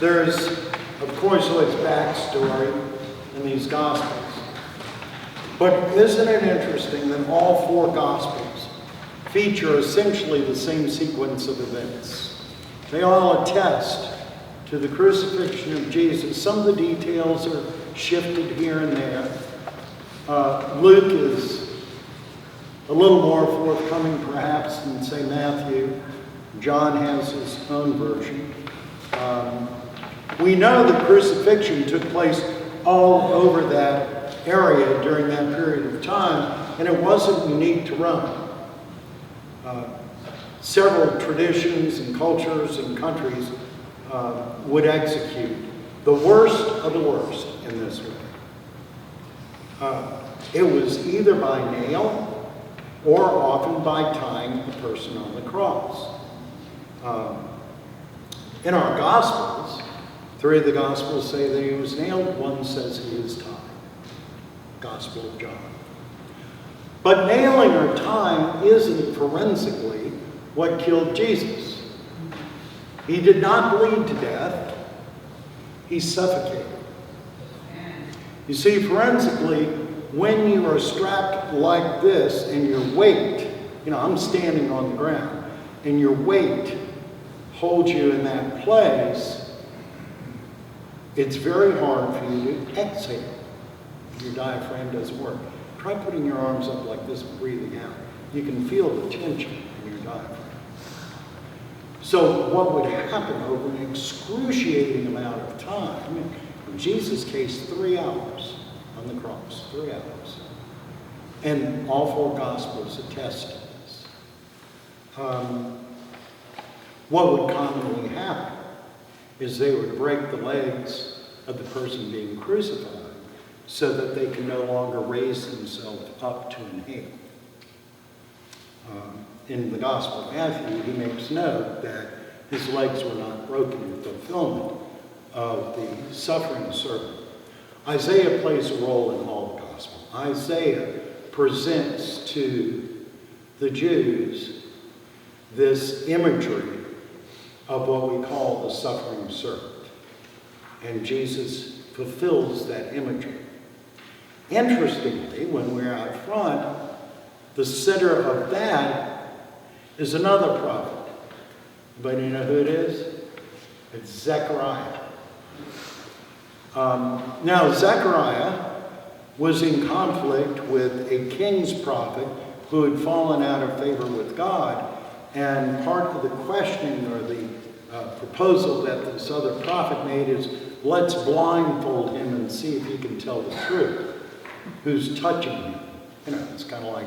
There's, of course, always backstory in these Gospels. But isn't it interesting that all four Gospels feature essentially the same sequence of events? They all attest to the crucifixion of Jesus. Some of the details are shifted here and there. Luke is a little more forthcoming, perhaps, than, say, Matthew. John has his own version. We know the crucifixion took place all over that area during that period of time, and it wasn't unique to Rome. Several traditions and cultures and countries would execute the worst of the worst in this way. It was either by nail or often by tying a person on the cross. In our Gospels, 3 of the Gospels say that he was nailed, one says he was tied. Gospel of John. But nailing or tying isn't forensically what killed Jesus. He did not bleed to death. He suffocated. You see, forensically, when you are strapped like this and your weight, I'm standing on the ground, and your weight holds you in that place, it's very hard for you to exhale. Your diaphragm doesn't work. Try putting your arms up like this, breathing out. You can feel the tension in your diaphragm. So what would happen over an excruciating amount of time, in Jesus' case, 3 hours on the cross, 3 hours. And all 4 Gospels attest to this. What would commonly happen is they would break the legs of the person being crucified so that they can no longer raise themselves up to inhale. In the Gospel of Matthew, he makes note that his legs were not broken in fulfillment of the suffering servant. Isaiah plays a role in all the Gospel. Isaiah presents to the Jews this imagery of what we call the suffering servant. And Jesus fulfills that imagery. Interestingly, when we're out front, the center of that is another prophet. But you know who it is? It's Zechariah. Now, Zechariah was in conflict with a king's prophet who had fallen out of favor with God. And part of the questioning or the proposal that this other prophet made is, let's blindfold him and see if he can tell the truth. Who's touching him? It's kind of like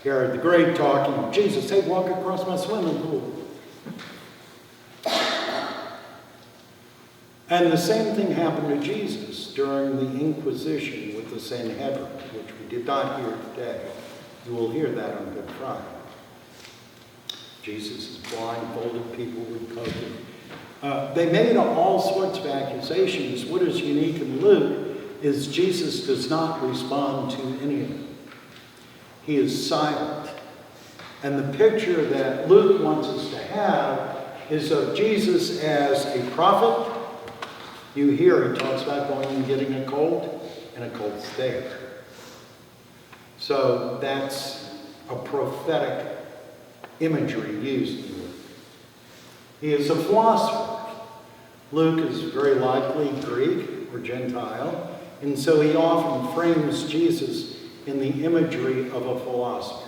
Herod the Great talking to Jesus, hey, walk across my swimming pool. And the same thing happened to Jesus during the Inquisition with the Sanhedrin, which we did not hear today. You will hear that on Good Friday. Jesus is blindfolded, people would poke him. They made all sorts of accusations. What is unique in Luke is Jesus does not respond to any of them. He is silent. And the picture that Luke wants us to have is of Jesus as a prophet. You hear he talks about going and getting a colt, and a colt's there. So that's a prophetic imagery used in Luke. He is a philosopher. Luke is very likely Greek or Gentile, and so he often frames Jesus in the imagery of a philosopher.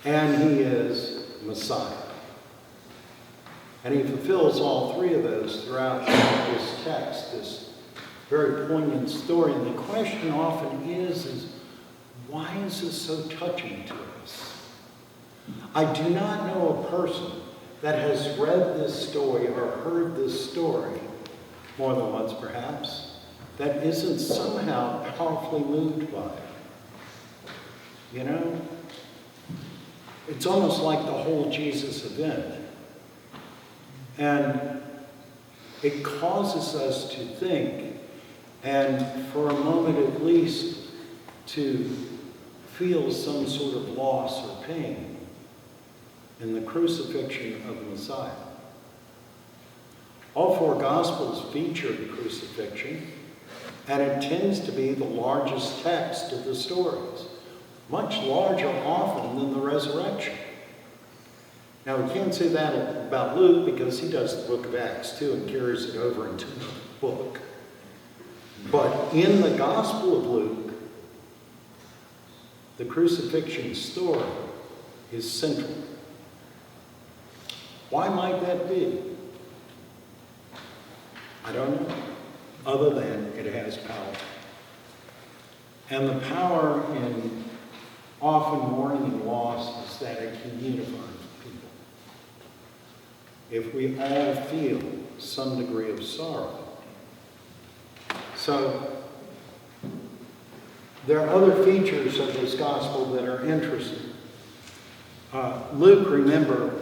And he is Messiah. And he fulfills all 3 of those throughout this text, this very poignant story. And the question often is why is this so touching to us? I do not know a person that has read this story or heard this story, more than once perhaps, that isn't somehow powerfully moved by it. It's almost like the whole Jesus event. And it causes us to think, and for a moment at least, to feels some sort of loss or pain in the crucifixion of the Messiah. All four Gospels feature the crucifixion, and it tends to be the largest text of the stories, much larger often than the resurrection. Now, we can't say that about Luke because he does the book of Acts too and carries it over into the book. But in the Gospel of Luke, the crucifixion story is central. Why might that be? I don't know, other than it has power. And the power in often mourning and loss is that it can unify people. If we all feel some degree of sorrow. So, there are other features of this gospel that are interesting. Luke, remember,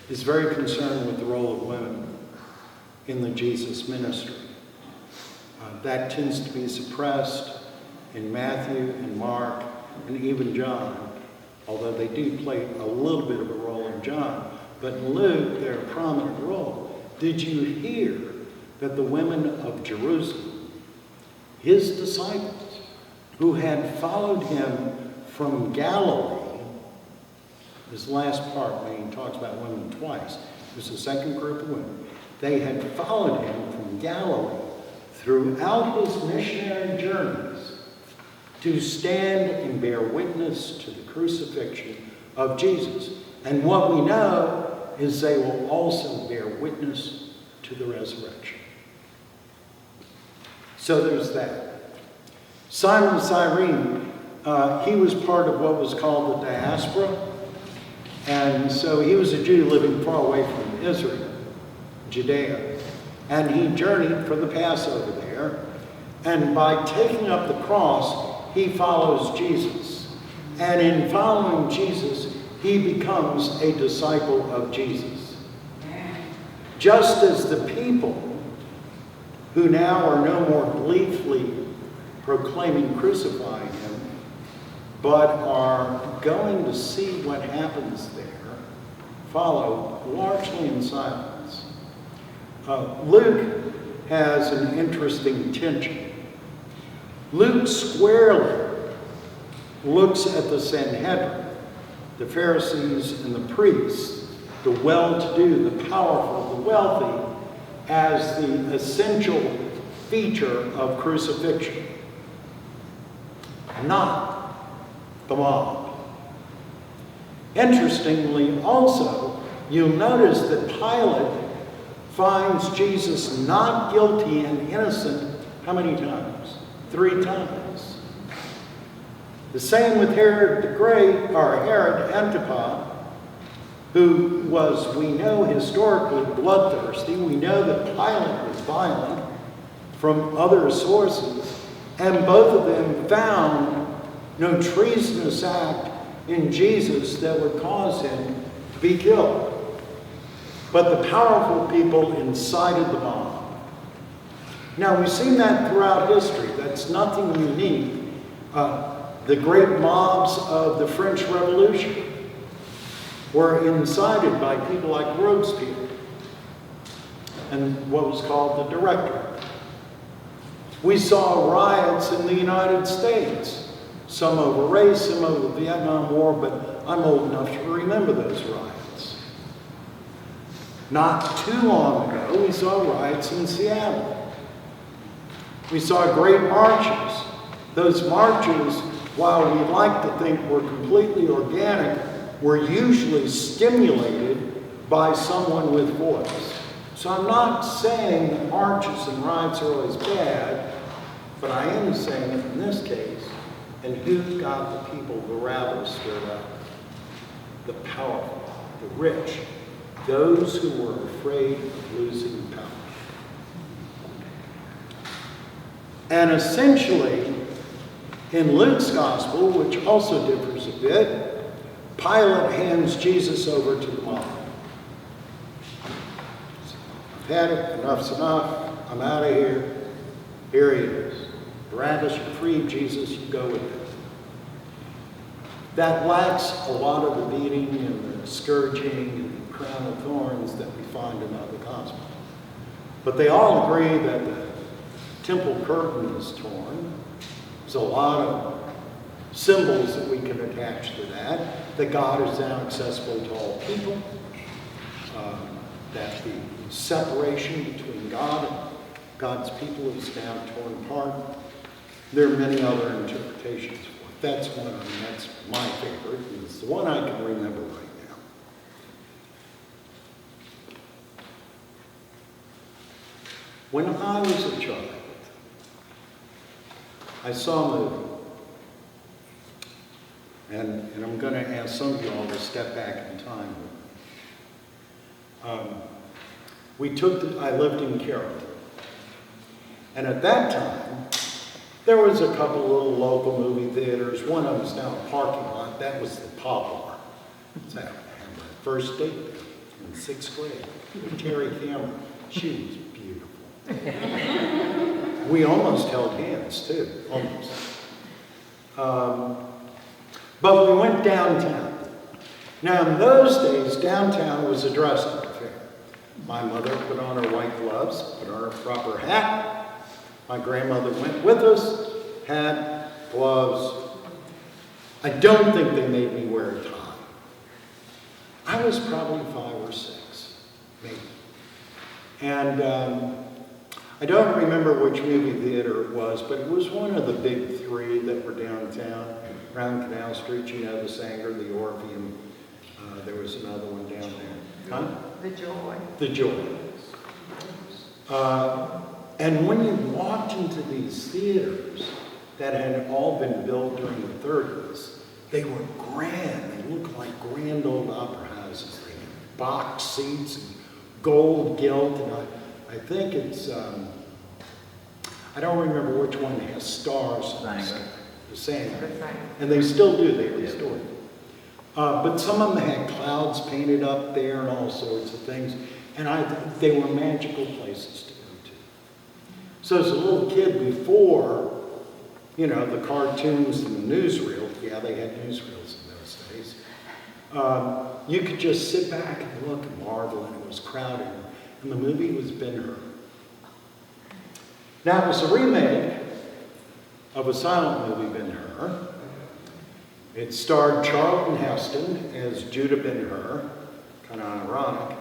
is very concerned with the role of women in the Jesus ministry. That tends to be suppressed in Matthew and Mark and even John, although they do play a little bit of a role in John. But in Luke, they're a prominent role. Did you hear that the women of Jerusalem, his disciples, who had followed him from Galilee, this last part when he talks about women twice, there's a second group of women, they had followed him from Galilee throughout his missionary journeys to stand and bear witness to the crucifixion of Jesus. And what we know is they will also bear witness to the resurrection. So there's that. Simon of Cyrene, he was part of what was called the diaspora. And so he was a Jew living far away from Israel, Judea. And he journeyed for the Passover there. And by taking up the cross, he follows Jesus. And in following Jesus, he becomes a disciple of Jesus. Just as the people who now are no more gleefully proclaiming crucifying him, but are going to see what happens there, follow largely in silence. Luke has an interesting tension. Luke squarely looks at the Sanhedrin, the Pharisees and the priests, the well-to-do, the powerful, the wealthy, as the essential feature of crucifixion, not the mob. Interestingly, also, you'll notice that Pilate finds Jesus not guilty and innocent how many times? 3 times. The same with Herod the Great, or Herod Antipas, who was, we know, historically bloodthirsty. We know that Pilate was violent from other sources, and both of them found no treasonous act in Jesus that would cause him to be killed. But the powerful people incited the mob. Now, we've seen that throughout history. That's nothing unique. The great mobs of the French Revolution were incited by people like Robespierre and what was called the Directorate. We saw riots in the United States, some over race, some over the Vietnam War, but I'm old enough to remember those riots. Not too long ago, we saw riots in Seattle. We saw great marches. Those marches, while we like to think were completely organic, were usually stimulated by someone with voice. So I'm not saying that marches and riots are always bad, but I am saying that in this case, and who got the people, the rabble, stirred up? The powerful, the rich, those who were afraid of losing power. And essentially, in Luke's gospel, which also differs a bit, Pilate hands Jesus over to the mob. I've had it, enough's enough, I'm out of here. Here he is. Barabbas, you free, Jesus, you go with it. that lacks a lot of the beating and the scourging and the crown of thorns that we find in other gospels. But they all agree that the temple curtain is torn. There's a lot of symbols that we can attach to that God is now accessible to all people, that the separation between God and God's people is now torn apart. There are many other interpretations for it. That's one, that's my favorite. It's the one I can remember right now. When I was a child, I saw a movie. And I'm going to ask some of you all to step back in time with me. I lived in Carrollton. And at that time, there was a couple little local movie theaters. One of them was down a parking lot. That was the Poplar. So I had my first date in 6th grade with Terry Cameron. She was beautiful. We almost held hands, too. Almost. But we went downtown. Now, in those days, downtown was a dress-up affair. My mother put on her white gloves, put on her proper hat. My grandmother went with us, hat, gloves. I don't think they made me wear a tie. I was probably 5 or 6, maybe. And I don't remember which movie theater it was, but it was one of the big 3 that were downtown. Around Canal Street, you know, the Sanger, the Orpheum. There was another one down there. Huh? The Joy. The Joy. And when you walked into these theaters that had all been built during the 30s, they were grand. They looked like grand old opera houses. They had box seats and gold gilt. And I think it's, I don't remember which one has stars. The Sanger. And they still do, they restore it. But some of them had clouds painted up there and all sorts of things. And they were magical places to go to. So as a little kid before, you know, the cartoons and the newsreels, yeah, they had newsreels in those days, you could just sit back and look and marvel, and it was crowded. And the movie was Ben-Hur. Now, it was a remake of a silent movie, Ben-Hur. It starred Charlton Heston as Judah Ben-Hur, kind of ironic.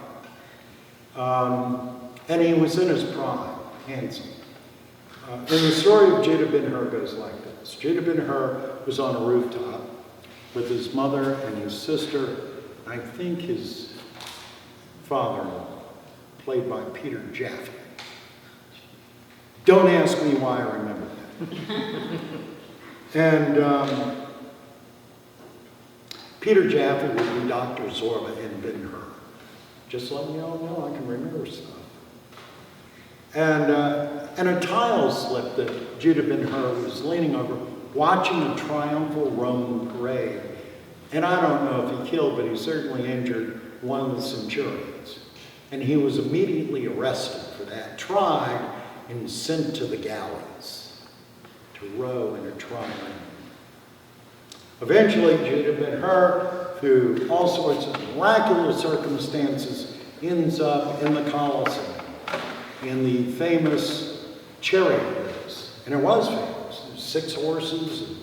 And he was in his prime, handsome. And the story of Judah Ben-Hur goes like this. Judah Ben-Hur was on a rooftop with his mother and his sister, I think his father-in-law, played by Peter Jaffe. Don't ask me why I remember that. And Peter Jaffe would be Dr. Zorba in Ben-Hur. Just letting you all know I can remember stuff. And a tile slip that Judah Ben-Hur was leaning over, watching a triumphal Roman parade. And I don't know if he killed, but he certainly injured one of the centurions. And he was immediately arrested for that, tried, and sent to the galleys to row in a trial. Eventually, Judah Ben-Hur, through all sorts of miraculous circumstances, ends up in the Colosseum, in the famous chariot race. And it was famous. There's 6 horses and